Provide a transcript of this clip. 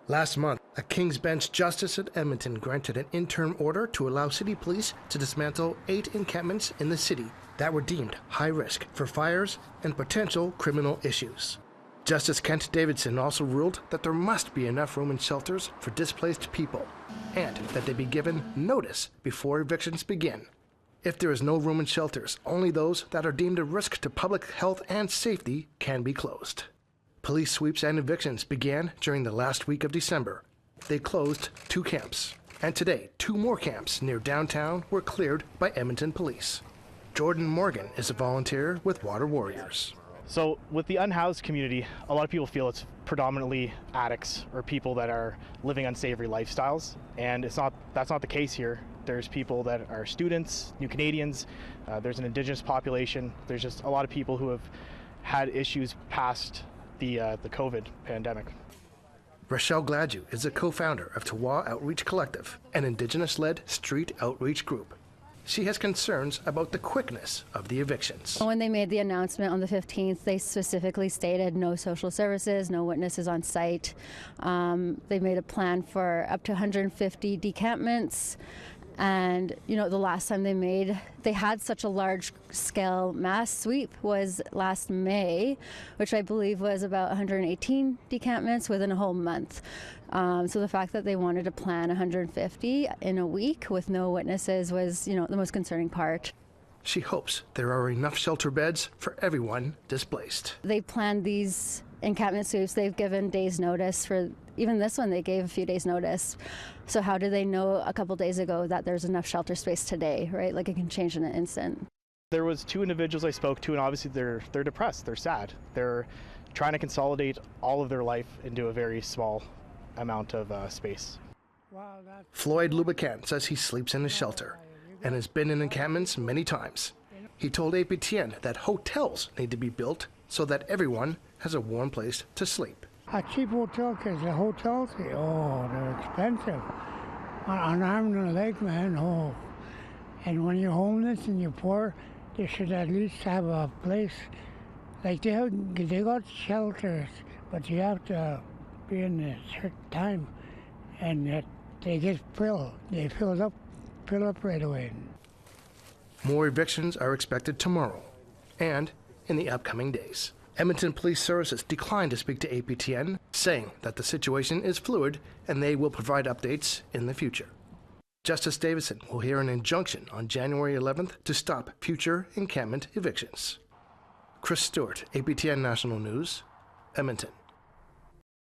Last month, a King's Bench justice at Edmonton granted an interim order to allow city police to dismantle 8 encampments in the city that were deemed high risk for fires and potential criminal issues. Justice Kent Davidson also ruled that there must be enough room in shelters for displaced people and that they be given notice before evictions begin. If there is no room in shelters, only those that are deemed a risk to public health and safety can be closed. Police sweeps and evictions began during the last week of December. They closed 2 camps, and today 2 more camps near downtown were cleared by Edmonton police. Jordan Morgan is a volunteer with Water Warriors. So with the unhoused community, a lot of people feel it's predominantly addicts or people that are living unsavory lifestyles, and that's not the case here. There's people that are students, new Canadians, there's an Indigenous population, there's just a lot of people who have had issues past the COVID pandemic. Rochelle Gladue is a co-founder of Tawa Outreach Collective, an Indigenous-led street outreach group. She has concerns about the quickness of the evictions. When they made the announcement on the 15th, they specifically stated no social services, no witnesses on site. They made a plan for up to 150 decampments. And, you know, the last time they had such a large scale mass sweep was last May, which I believe was about 118 decampments within a whole month. So the fact that they wanted to plan 150 in a week with no witnesses was, you know, the most concerning part. She hopes there are enough shelter beds for everyone displaced. They planned these encampment sweeps. They've given days notice for even this one. They gave a few days notice. So how do they know a couple days ago that there's enough shelter space today, right? Like, it can change in an instant. There was 2 individuals I spoke to, and obviously they're depressed, they're sad. They're trying to consolidate all of their life into a very small amount of space. Floyd Lubican says he sleeps in a shelter and has been in encampments many times. He told APTN that hotels need to be built so that everyone has a warm place to sleep. A cheap hotel, because the hotels, oh, they're expensive. An arm and a leg, man, oh. And when you're homeless and you're poor, they should at least have a place. Like they got shelters, but you have to be in a certain time, and they get filled. They fill up right away. More evictions are expected tomorrow and in the upcoming days. Edmonton Police Services declined to speak to APTN, saying that the situation is fluid and they will provide updates in the future. Justice Davidson will hear an injunction on January 11th to stop future encampment evictions. Chris Stewart, APTN National News, Edmonton.